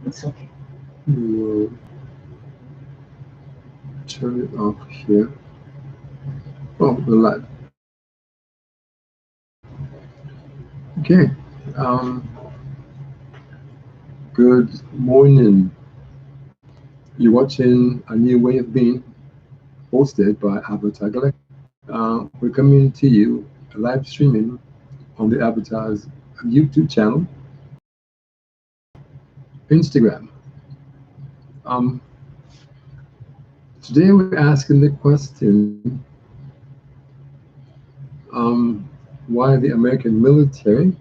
It's okay. We'll turn it off here. Oh, the light. Okay. Um, Good morning. You're watching A New Way of Being, hosted by Avatar Galextra. We're coming to you live streaming on the Avatar's YouTube channel, Instagram. Um, Today we're asking the question why the American military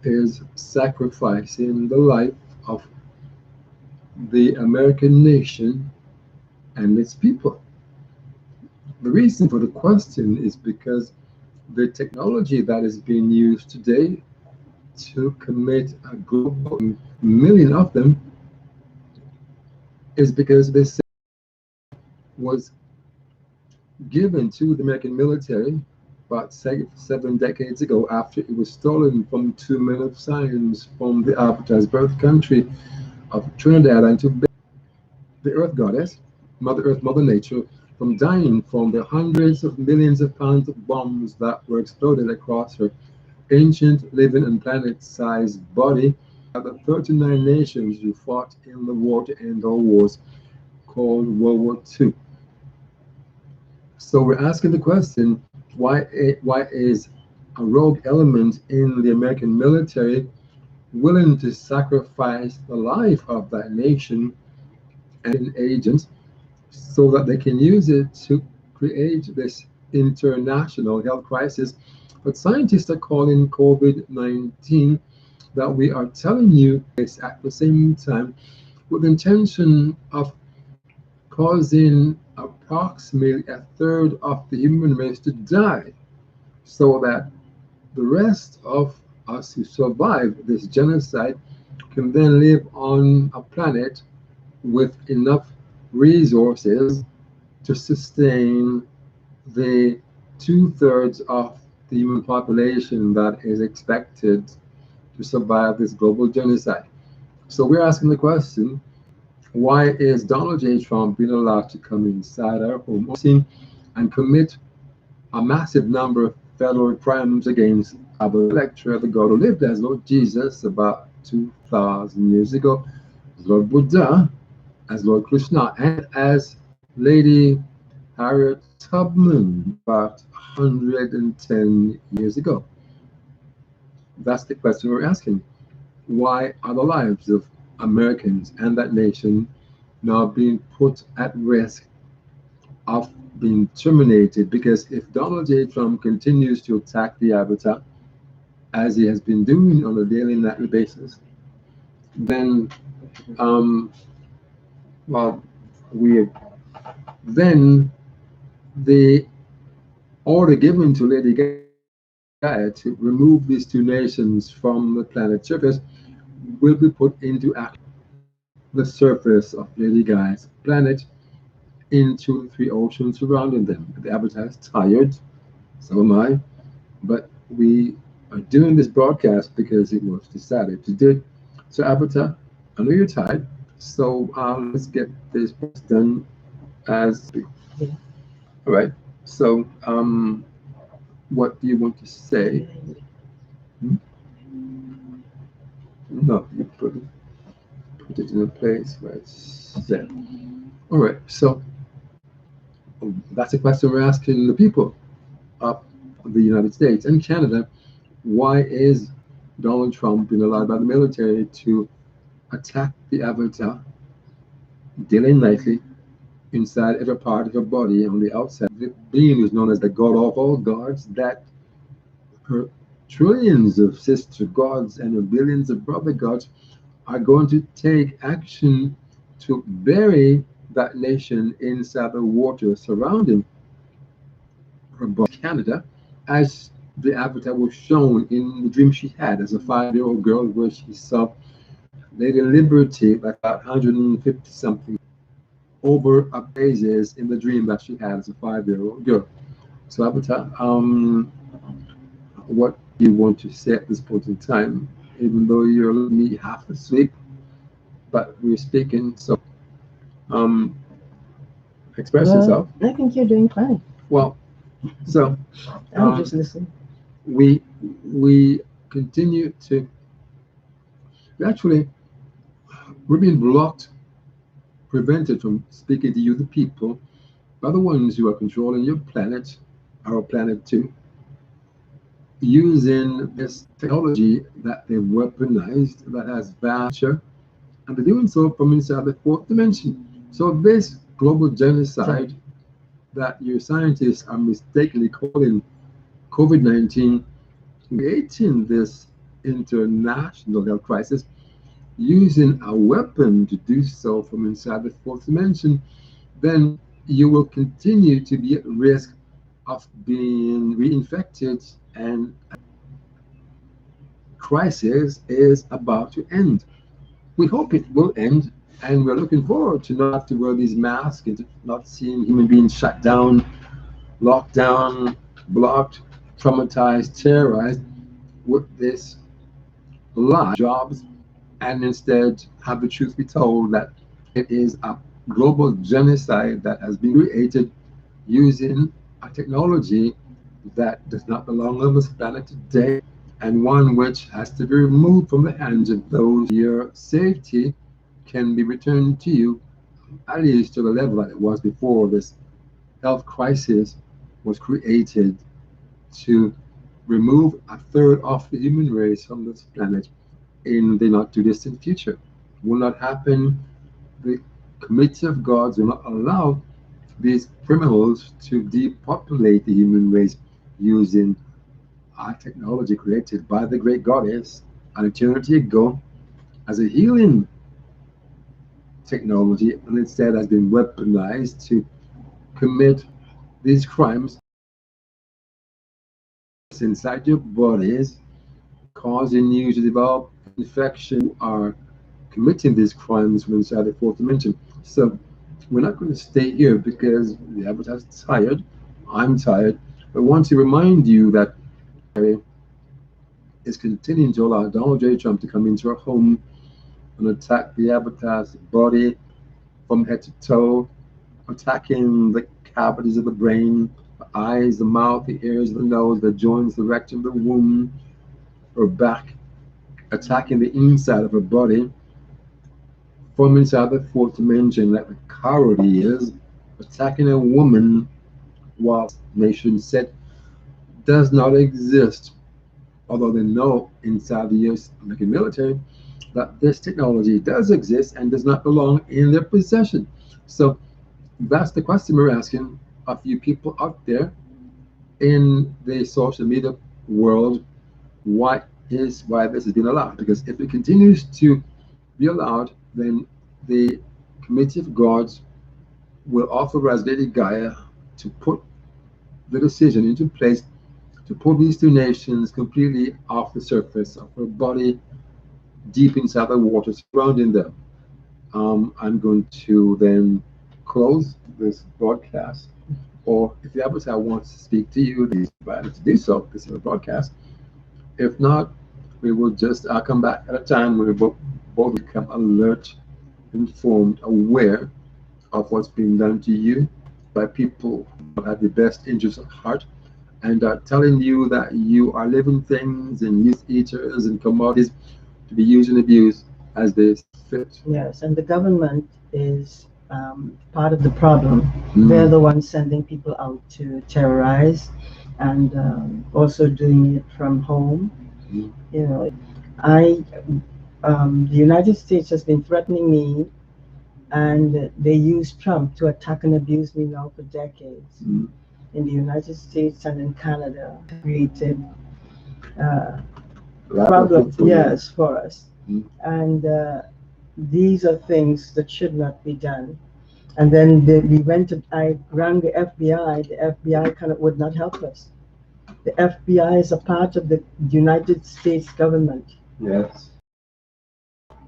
is sacrificing the life of the American nation and its people. The reason for the question is because the technology that is being used today to commit a global million of them is because this was given to the American military about 7 decades ago after it was stolen from two men of science from the Avatar's birth country of Trinidad and Tobago. The Earth Goddess, Mother Earth, Mother Nature, from dying from the hundreds of millions of pounds of bombs that were exploded across her ancient, living, and planet-sized body by the 39 nations who fought in the war to end all wars called World War II. So we're asking the question, why is a rogue element in the American military willing to sacrifice the life of that nation and agents so that they can use it to create this international health crisis? But scientists are calling COVID-19 that we are telling you this at the same time with the intention of causing approximately a third of the human race to die so that the rest of us who survive this genocide can then live on a planet with enough resources to sustain the two-thirds of the human population that is expected to survive this global genocide. So we're asking the question, why is Donald J. Trump being allowed to come inside our home and commit a massive number of federal crimes against Albert Galextra, the God who lived as Lord Jesus about 2,000 years ago, as Lord Buddha, as Lord Krishna, and as Lady Harriet Tubman about 110 years ago? That's the question we're asking. Why are the lives of Americans and that nation now being put at risk of being terminated? Because if Donald J. Trump continues to attack the Avatar, as he has been doing on a daily and nightly basis, then, um, well, we then the order given to Lady Gaia to remove these two nations from the planet's surface will be put into action. The surface of Lady Gaia's planet into the three oceans surrounding them. The Avatar is tired, so am I, but we are doing this broadcast because it was decided to do it. So, Avatar, I know you're tired, so let's get this done as Yeah. all right. So, what do you want to say? Hmm? No, you put it in a place where it's set. All right. So, that's a question we're asking the people of the United States and Canada. Why is Donald Trump being allowed by the military to attack the Avatar daily and nightly inside every part of her body on the outside? The being who's known as the God of all gods, that her trillions of sister gods and her billions of brother gods are going to take action to bury that nation inside the water surrounding her body, Canada, as the Avatar was shown in the dream she had as a 5-year-old girl, where she saw Lady Liberty, like about 150 something, over a phases in the dream that she had as a 5-year-old girl. So, Avatar, what do you want to say at this point in time? Even though you're me half asleep, but we're speaking. So, um, express Well, yourself. I think you're doing fine. Well, so I'm just listening. we we continue to actually we're being blocked, prevented from speaking to you, the people, by the ones who are controlling your planet, our planet too, using this technology that they've weaponized that has vast, and they're doing so from inside the fourth dimension. So this global genocide that your scientists are mistakenly calling COVID-19, creating this international health crisis, using a weapon to do so from inside the fourth dimension, then you will continue to be at risk of being reinfected, and crisis is about to end. We hope it will end, and we're looking forward to not have to wear these masks and to not seeing human beings shut down, locked down, blocked, traumatized, terrorized with this lie jobs, and instead have the truth be told that it is a global genocide that has been created using a technology that does not belong on this planet today, and one which has to be removed from the hands of those your safety can be returned to you, at least to the level that it was before this health crisis was created, to remove a third of the human race from this planet in the not too distant future. Will not happen. The committee of gods will not allow these criminals to depopulate the human race using our technology created by the great goddess an eternity ago as a healing technology, and instead has been weaponized to commit these crimes inside your bodies, causing you to develop infection. Are committing these crimes from inside the fourth dimension. So we're not going to stay here because the avatar is tired. I'm tired. But I want to remind you that is continuing to allow Donald J. Trump to come into our home and attack the avatar's body from head to toe, attacking the cavities of the brain, the eyes, the mouth, the ears, the nose, the joints, the rectum, the womb, or back, attacking the inside of her body from inside the fourth dimension, like the coward he is, attacking a woman while nation said does not exist, although they know inside the US American military that this technology does exist and does not belong in their possession. So that's the question we're asking of you people out there in the social media world. Why this has been allowed? Because if it continues to be allowed, then the committee of gods will authorize Lady Gaia to put the decision into place to pull these two nations completely off the surface of her body, deep inside the water surrounding them. I'm going to then close this broadcast, or if the avatar wants to speak to you, he's invited to do so. This is a broadcast. If not, we will just come back at a time when we both become alert, informed, aware of what's being done to you by people who have your best interests at heart, and are telling you that you are living things and youth eaters and commodities to be used and abused as they see fit. Yes, and the government is part of the problem. Mm. They're the ones sending people out to terrorize and also doing it from home. Mm. You know, I the United States has been threatening me, and they use Trump to attack and abuse me now for decades. Mm. In the United States and in Canada, created uh, Rather problems, for you. yes, for us. Mm. And these are things that should not be done. And then we went to, I rang the FBI. The FBI kind of would not help us. The FBI is a part of the United States government. Yes.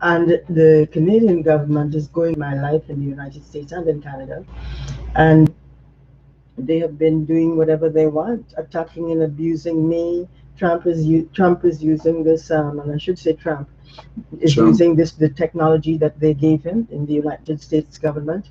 And the Canadian government is going my life in the United States and in Canada. And they have been doing whatever they want, attacking and abusing me, Trump is using this, and I should say Trump is Trump. using the technology that they gave him in the United States government,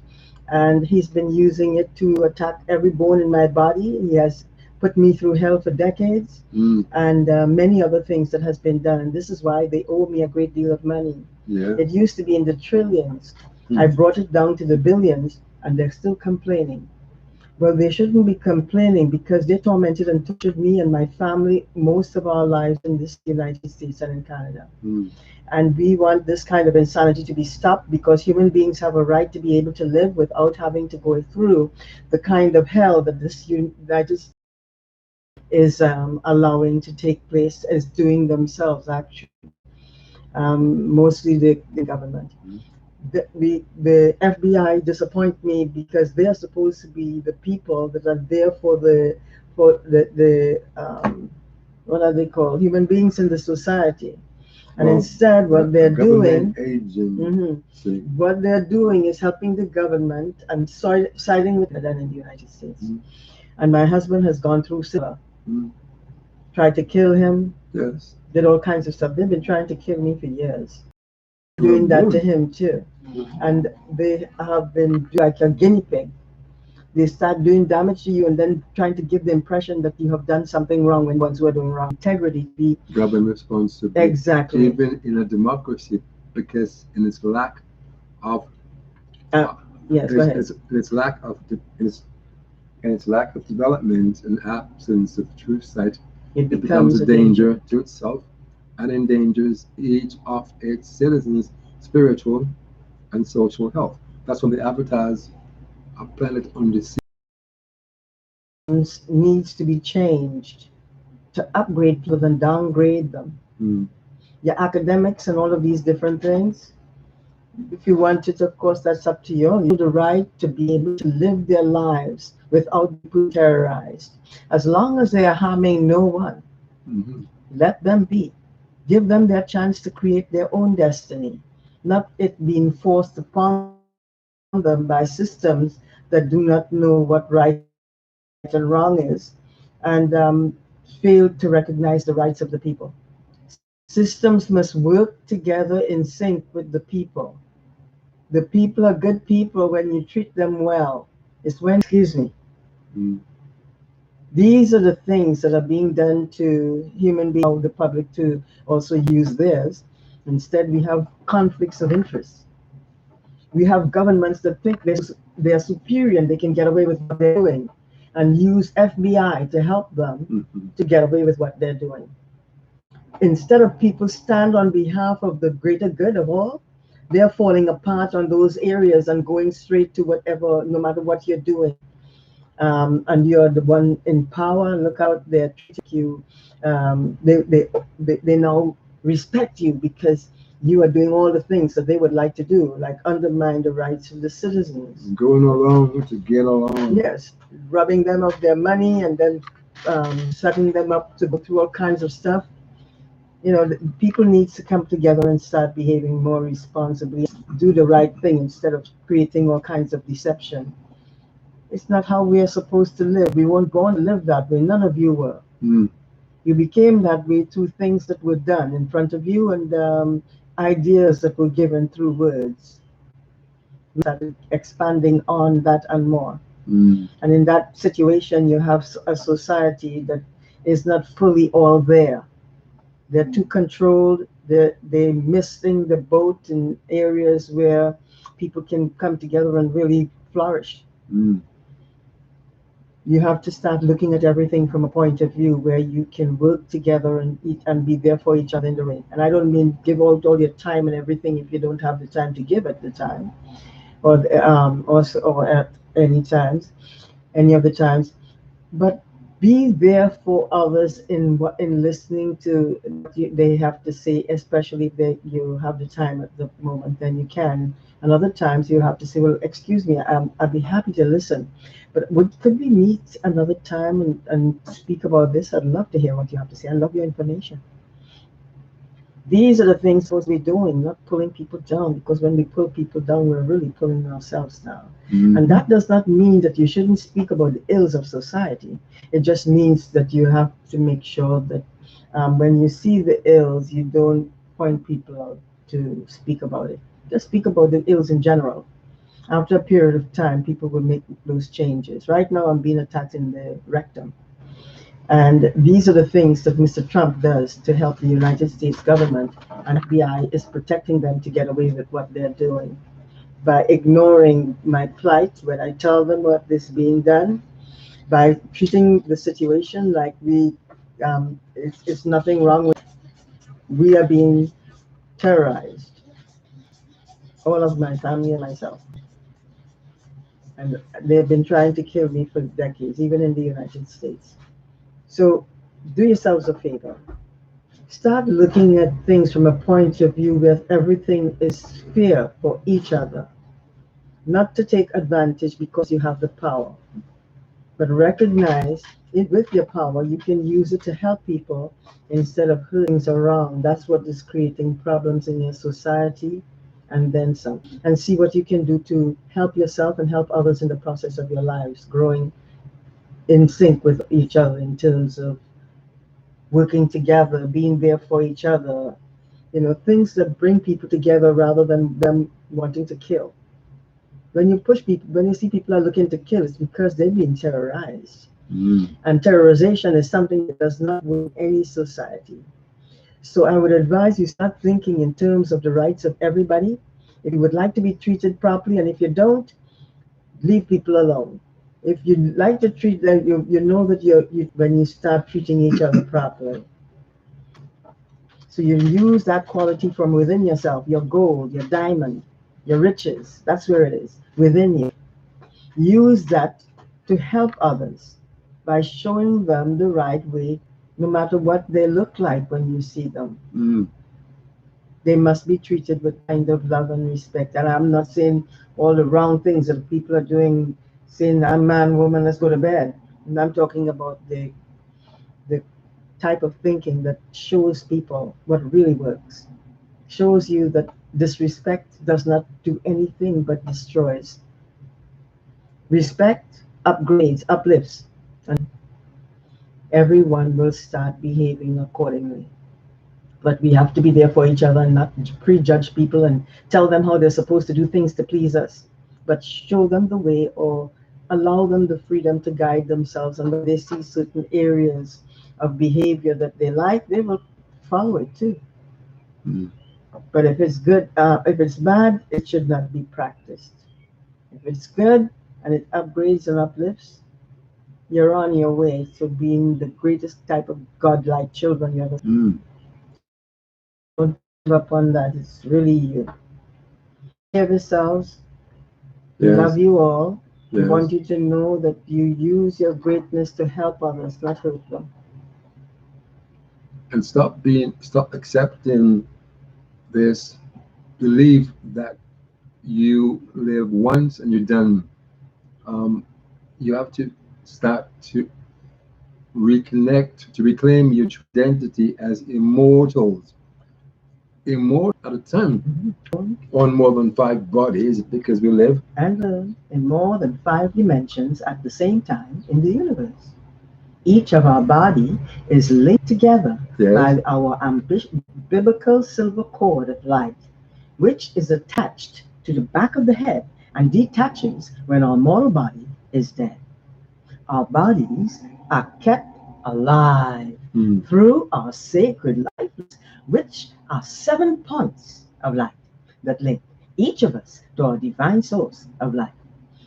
and he's been using it to attack every bone in my body. He has put me through hell for decades, and many other things that has been done. And this is why they owe me a great deal of money. Yeah. It used to be in the trillions. I brought it down to the billions, and they're still complaining. Well, they shouldn't be complaining because they tormented and tortured me and my family most of our lives in this United States and in Canada. And we want this kind of insanity to be stopped because human beings have a right to be able to live without having to go through the kind of hell that this United States is allowing to take place, is doing themselves actually, mostly the government. The FBI disappoint me because they are supposed to be the people that are there for the what are they called, human beings in the society, and instead what they're doing, what they're doing is helping the government and siding with them in the United States. And my husband has gone through civil, tried to kill him, Yes. did all kinds of stuff. They've been trying to kill me for years, doing that to him too. And they have been like a guinea pig. They start doing damage to you and then trying to give the impression that you have done something wrong when ones who are doing wrong. Integrity be Government responsibility. Exactly. Even in a democracy, because in its lack of yes, go ahead. Its lack of development and absence of true sight, It it becomes a danger to itself and endangers each of its citizens' spiritual and social health. That's when the avatars are planet on the sea. Needs to be changed to upgrade people than downgrade them. Your academics and all of these different things, if you want it, of course, that's up to you. You have the right to be able to live their lives without being terrorized. As long as they are harming no one, let them be. Give them their chance to create their own destiny, not it being forced upon them by systems that do not know what right and wrong is, and fail to recognize the rights of the people. Systems must work together in sync with the people. The people are good people when you treat them well. It's when, excuse me, these are the things that are being done to human beings, the public to also use theirs. Instead, we have conflicts of interest. We have governments that think they're superior and they can get away with what they're doing and use FBI to help them to get away with what they're doing. Instead of people stand on behalf of the greater good of all, they're falling apart on those areas and going straight to whatever, no matter what you're doing. And you're the one in power. Look out, they're treating you. They now respect you because you are doing all the things that they would like to do, like undermine the rights of the citizens. Going along to get along. Yes, robbing them of their money and then setting them up to go through all kinds of stuff. People need to come together and start behaving more responsibly, do the right thing instead of creating all kinds of deception. It's not how we are supposed to live. We weren't born to live that way. None of you were. You became that way through things that were done in front of you and ideas that were given through words. We started expanding on that and more. And in that situation, you have a society that is not fully all there. They're too controlled. They're missing the boat in areas where people can come together and really flourish. You have to start looking at everything from a point of view where you can work together and eat and be there for each other in the rain. And I don't mean give all your time and everything if you don't have the time to give at the time, or at any of the times. But be there for others in listening to what they have to say, especially if you have the time at the moment, then you can. And other times you have to say, well, excuse me, I'd be happy to listen, but could we meet another time and speak about this? I'd love to hear what you have to say. I love your information. These are the things we're supposed to be doing, not pulling people down, because when we pull people down, we're really pulling ourselves down. And that does not mean that you shouldn't speak about the ills of society. It just means that you have to make sure that When you see the ills, you don't point people out to speak about it. Just speak about the ills in general. After a period of time, people will make those changes. Right now, I'm being attacked in the rectum. And these are the things that Mr. Trump does to help the United States government, and FBI is protecting them to get away with what they're doing by ignoring my plight when I tell them what is being done, by treating the situation like it's nothing wrong with. We are being terrorized, all of my family and myself, and they've been trying to kill me for decades, even in the United States. So, do yourselves a favor. Start looking at things from a point of view where everything is fair for each other, not to take advantage because you have the power, but recognize it with your power, you can use it to help people instead of hurting around. That's what is creating problems in your society and then some. And see what you can do to help yourself and help others in the process of your lives, growing in sync with each other in terms of working together, being there for each other, things that bring people together rather than them wanting to kill. When you push people, when you see people are looking to kill, it's because they've been terrorized. And terrorization is something that does not work in any society. So I would advise you start thinking in terms of the rights of everybody. If you would like to be treated properly, and if you don't, leave people alone. If you like to treat them, you know that when you start treating each other properly. So you use that quality from within yourself, your gold, your diamond, your riches. That's where it is, within you. Use that to help others by showing them the right way, no matter what they look like when you see them. They must be treated with kind of love and respect. And I'm not saying all the wrong things that people are doing, saying, I'm man, woman, let's go to bed. And I'm talking about the type of thinking that shows people what really works, shows you that disrespect does not do anything but destroys. Respect upgrades, uplifts, and everyone will start behaving accordingly. But we have to be there for each other and not prejudge people and tell them how they're supposed to do things to please us, but show them the way or allow them the freedom to guide themselves. And when they see certain areas of behavior that they like, they will follow it too. But if it's good, if it's bad, it should not be practiced. If it's good and it upgrades and uplifts, you're on your way to being the greatest type of godlike children you ever. Don't give up on that. It's really you. Take care of yourselves. We love you all. We want you to know that you use your greatness to help others, not hurt them. And stop accepting this belief that you live once and you're done. You have to start to reconnect, to reclaim your true identity as immortals. Immortal at a time, on more than five bodies because we live and live in more than 5 dimensions at the same time in the universe. Each of our body is linked together by our biblical silver cord of light, which is attached to the back of the head and detaches when our mortal body is dead. Our bodies are kept alive through our sacred lifeless, which are 7 points of light that link each of us to our divine source of life,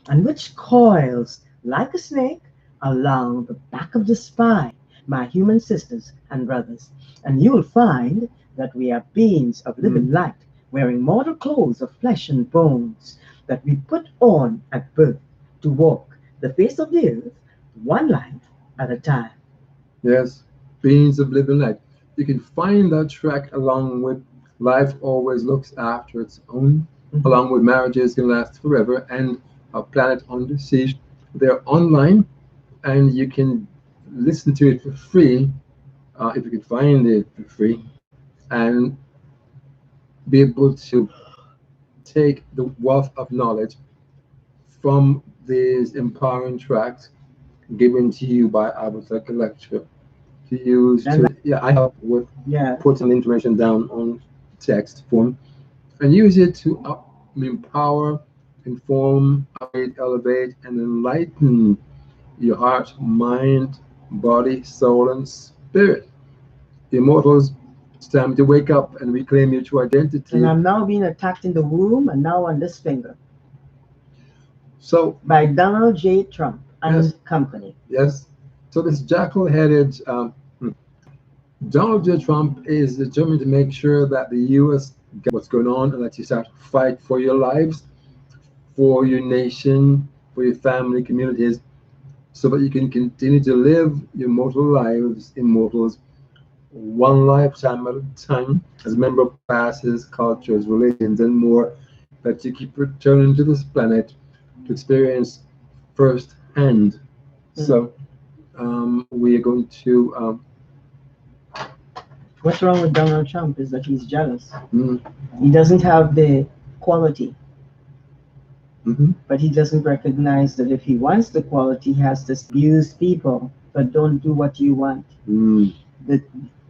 and which coils like a snake along the back of the spine, my human sisters and brothers. And you'll find that we are beings of living light, wearing mortal clothes of flesh and bones that we put on at birth to walk the face of the earth one life at a time. Yes, beings of living light. You can find that track along with Life Always Looks After Its Own, along with Marriages Can Last Forever, and A Planet Under Siege. They're online, and you can listen to it for free, if you can find it for free, and be able to take the wealth of knowledge from these empowering tracks given to you by Avatar Galextra. be used And to, yeah, I help with yeah, putting information down on text form and use it to empower, inform, upgrade, elevate, and enlighten your heart, mind, body, soul, and spirit. Immortals, it's time to wake up and reclaim your true identity. and I'm now being attacked in the womb and now on this finger So, by Donald J. Trump and yes, company. yes. So this jackal-headed Donald J. Trump is determined to make sure that the U.S. gets what's going on and that you start to fight for your lives, for your nation, for your family, communities, so that you can continue to live your mortal lives, immortals, one lifetime at a time, as a member of classes, cultures, religions, and more, that you keep returning to this planet to experience firsthand. So, we are going to. What's wrong with Donald Trump is that he's jealous. Mm, He doesn't have the quality, mhm, but he doesn't recognize that if he wants the quality, he has to abuse people, but don't do what you want. mm, That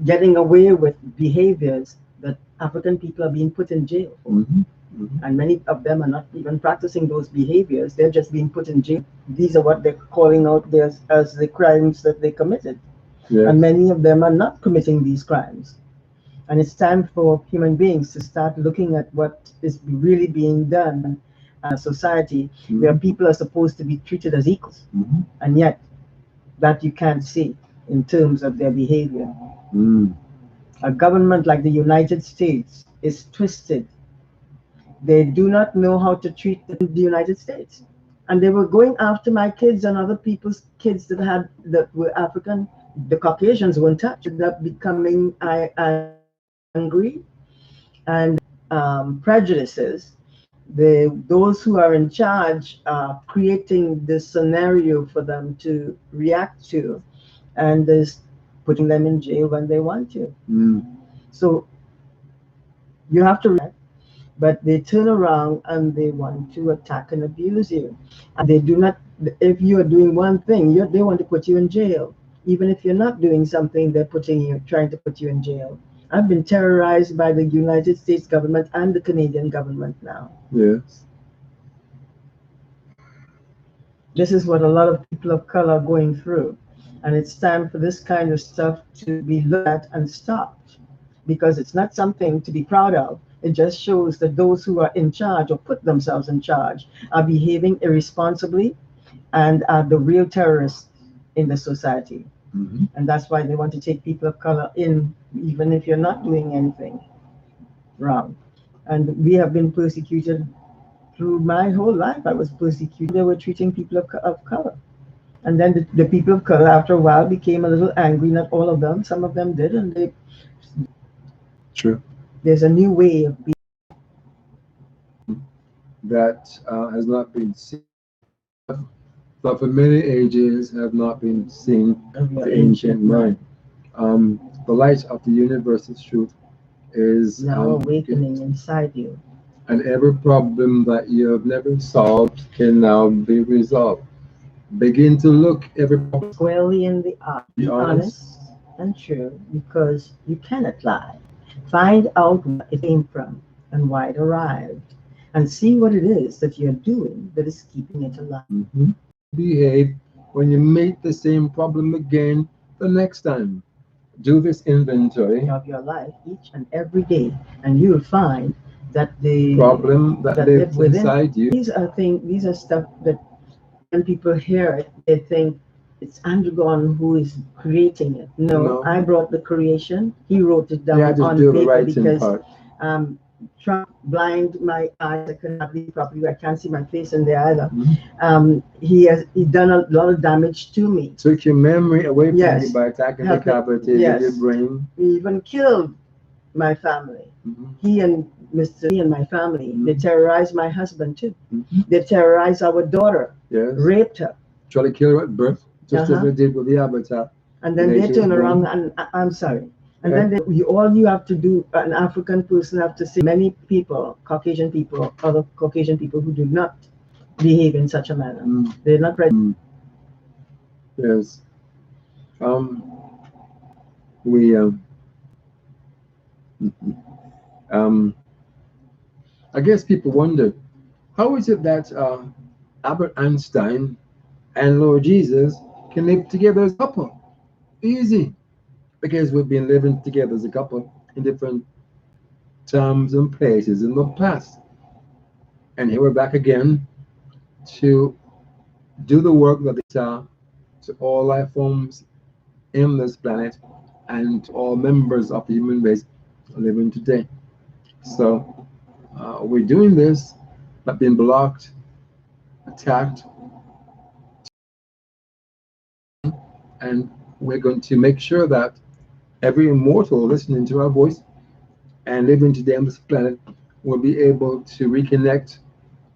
getting away with behaviors that African people are being put in jail for. mhm, mhm. And many of them are not even practicing those behaviors. They're just being put in jail. These are what they're calling out there as the crimes that they committed. Yes. And many of them are not committing these crimes. And it's time for human beings to start looking at what is really being done in a society where Mhm, people are supposed to be treated as equals. mhm, And yet, that you can't see in terms of their behavior. mm. A government like the United States is twisted. They do not know how to treat the United States. And they were going after my kids and other people's kids that were African. The Caucasians weren't touched. Ended up becoming angry and prejudices. Those who are in charge are creating this scenario for them to react to, and is putting them in jail when they want to. Mm. So you have to react, but they turn around and they want to attack and abuse you. And they do not, if you are doing one thing, they want to put you in jail. Even if you're not doing something, they're trying to put you in jail. I've been terrorized by the United States government and the Canadian government now. Yes. This is what a lot of people of color are going through. And it's time for this kind of stuff to be looked at and stopped, because it's not something to be proud of. It just shows that those who are in charge or put themselves in charge are behaving irresponsibly and are the real terrorists in the society. Mhm. And that's why they want to take people of color in, even if you're not doing anything wrong. And we have been persecuted through my whole life. I was persecuted. They were treating people of color. And then the people of color, after a while, became a little angry. Not all of them, some of them did. And True. there's a new way of being. That has not been seen, but for many ages have not been seen Of of your the ancient mind. The light of the universe's truth is now awakening inside you. and every problem that you have never solved can now be resolved. Begin to look every problem. Squarely in the eye. Be Be honest. honest and true, because you cannot lie. Find out where it came from and why it arrived, and see what it is that you're doing that is keeping it alive. Mhm. Behave when you meet the same problem again the next time. Do this inventory Of your life each and every day, and you'll find that the problem that that lives live within inside you. these are stuff that when people hear it, they think it's Andraggon who is creating it. No, No. I brought the creation. He wrote it down Yeah, just on do the paper writing because part. um, Trump blind my eyes. I could not read properly. I can't see my face in there either. He done a lot of damage to me. Took your memory away from Yes. you by attacking the Help it. cavities Yes. of your brain. He even killed my family. Mhm. He and me and my family. Mhm. They terrorized my husband too. Mhm. They terrorized our daughter, Yes. raped her. Try to kill her at birth, just as Uh-huh. they did with the Avatar. And then When they she turn was born. around and I'm sorry. And Okay. then all you have to do, an African person have to say, many people, Caucasian people, other Caucasian people who do not behave in such a manner. Mm. They're not ready. Yes. Um, we um, I guess people wonder, how is it that Albert Einstein and Lord Jesus can live together as a couple? Easy, because we've been living together as a couple in different times and places in the past, and here we're back again to do the work that is to all life forms in this planet and to all members of the human race living today. So we're doing this, but being blocked, attacked, and we're going to make sure that every immortal listening to our voice and living today on this planet will be able to reconnect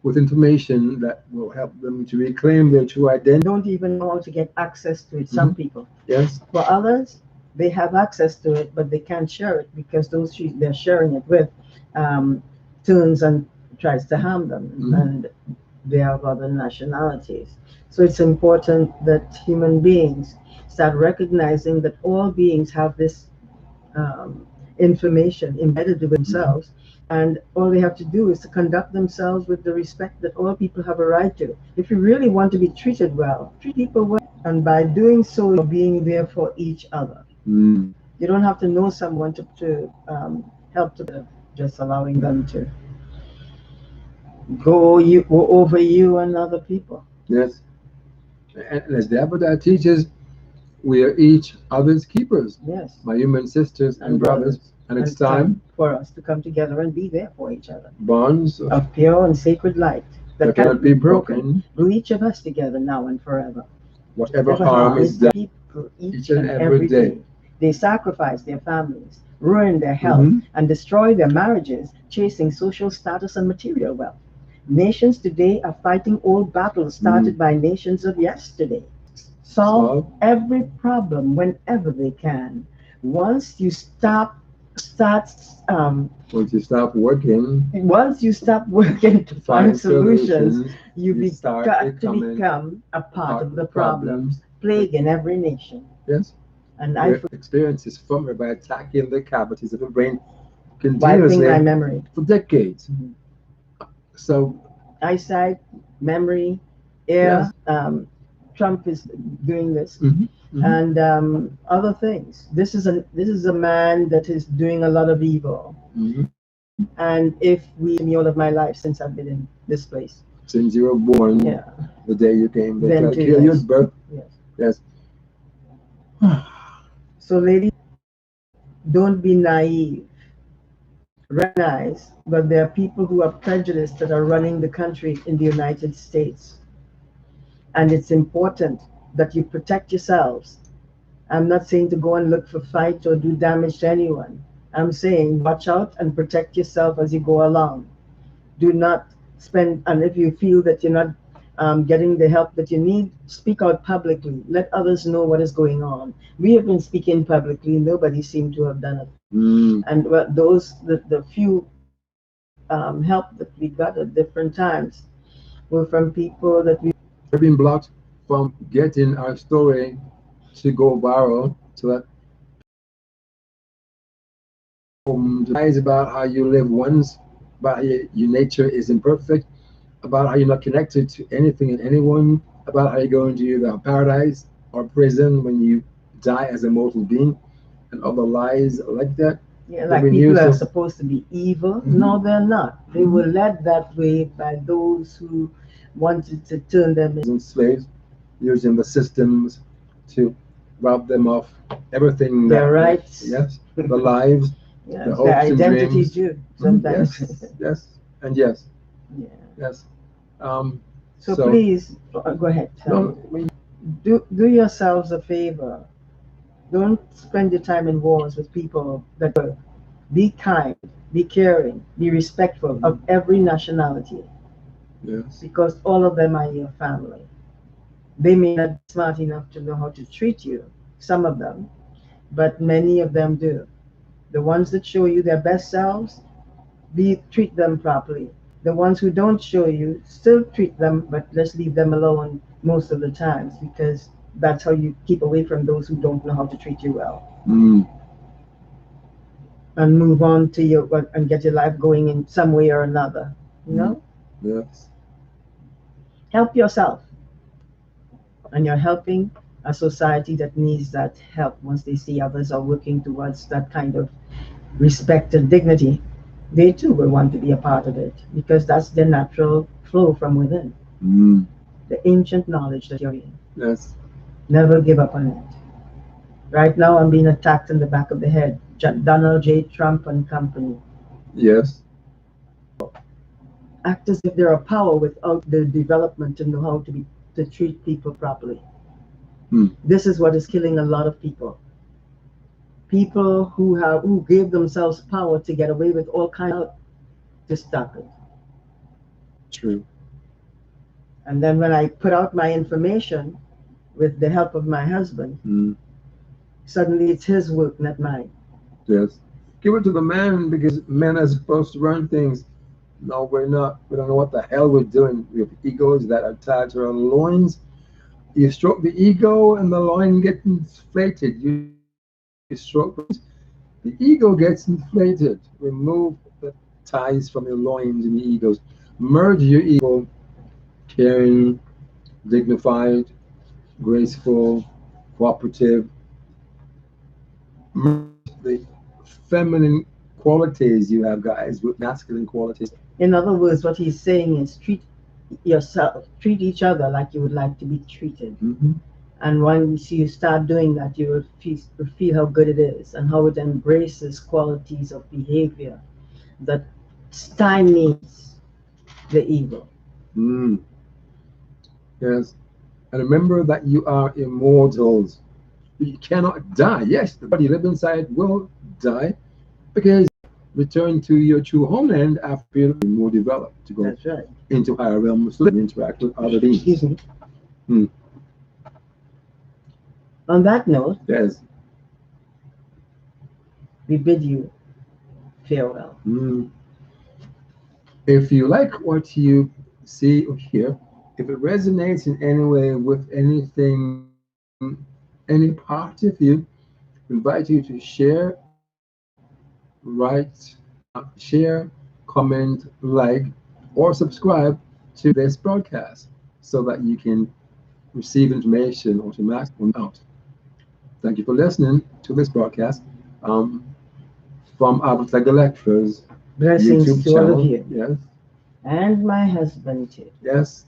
with information that will help them to reclaim their true identity. Don't even know how to get access to it, some people. Yes. For others, they have access to it, but they can't share it because those they're sharing it with turns and tries to harm them, and they have other nationalities. So it's important that human beings start recognizing that all beings have this information embedded within themselves, and all they have to do is to conduct themselves with the respect that all people have a right to. If you really want to be treated well, treat people well, and by doing so, you're being there for each other. You don't have to know someone to help to just allowing them to go over you and other people. Yes. And as the Avatar teaches, we are each other's keepers. Yes. My human sisters and brothers. And it's time for us to come together and be there for each other. Bonds of pure and sacred light that cannot be broken. Glue each of us together now and forever. Whatever harm is done people each and every day. They sacrifice their families, ruin their health, and destroy their marriages, chasing social status and material wealth. Nations today are fighting old battles started by nations of yesterday. Solve every problem whenever they can. Once you start once you stop working to find solutions, you start to become a part of the problems plaguing every nation. Yes. And I experience is formed by attacking the cavities of the brain wiping continuously my memory. for decades. So eyesight, memory, air. Trump is doing this, and other things. This is a man that is doing a lot of evil. And if me all of my life since I've been in this place, since you were born, the day you came, they tried to kill you at birth. Yes. So, ladies, don't be naive. Recognize that there are people who are prejudiced that are running the country in the United States. And it's important that you protect yourselves. I'm not saying to go and look for fight or do damage to anyone. I'm saying watch out and protect yourself as you go along. Do not spend, and if you feel that you're not getting the help that you need, speak out publicly. Let others know what is going on. We have been speaking publicly. Nobody seemed to have done it. And the few help that we got at different times were from people that we've been blocked from getting our story to go viral, so that lies about how you live once, about how your nature is imperfect, about how you're not connected to anything and anyone, about how you're going to either paradise or prison when you die as a mortal being, and other lies like that. Yeah, like people are supposed to be evil. No, they're not. They were led that way by those who wanted to turn them into slaves, using the systems to rob them of everything. Their rights. Yes, the lives, the hopes their and identities dreams. too, sometimes. Yes, and yes. Yeah. Yes. So please, go ahead. Do yourselves a favor. Don't spend your time in wars with people that work. Be kind, be caring, be respectful of every nationality. Yes. Because all of them are your family. They may not be smart enough to know how to treat you, some of them, but many of them do. The ones that show you their best selves, treat them properly. The ones who don't show you, still treat them, but let's leave them alone most of the times, because that's how you keep away from those who don't know how to treat you well. and move on to your and get your life going in some way or another. You know, Yes. help yourself, and you're helping a society that needs that help. Once they see others are working towards that kind of respect and dignity, they too will want to be a part of it because that's their natural flow from within. Mm. The ancient knowledge that you're in. Yes. Never give up on it. Right now, I'm being attacked in the back of the head. Donald J. Trump and company Yes. act as if they're a power without the development to know how to treat people properly. Mm. This is what is killing a lot of people. People who gave themselves power to get away with all kinds of to stop it. True. And then when I put out my information with the help of my husband, Mm. suddenly it's his work, not mine. Yes. Give it to the man because men are supposed to run things. No, we're not. We don't know what the hell we're doing. We have egos that are tied to our loins. You stroke the ego and the loin gets inflated. You stroke the ego gets inflated. Remove the ties from your loins and your egos. Merge your ego, caring, dignified, graceful, cooperative. Merge the feminine qualities you have, guys, with masculine qualities. In other words, what he's saying is treat each other like you would like to be treated. Mm-hmm. And once you start doing that, you will feel how good it is and how it embraces qualities of behavior that stymies the evil. Mm. Yes. And remember that you are immortals. You cannot die. Yes, the body you live inside will die because return to your true homeland after you're more developed to go That's right. into higher realms and interact with other beings. Excuse me. Hmm. On that note, Yes. we bid you farewell. Hmm. If you like what you see or hear, if it resonates in any way with anything, any part of you, I invite you to share, write, share, comment, like, or subscribe to this broadcast so that you can receive information automatically out. Thank you for listening to this broadcast um, from Avatar Galextra's Blessings YouTube to all of channel. you Yes, and my husband too. yes.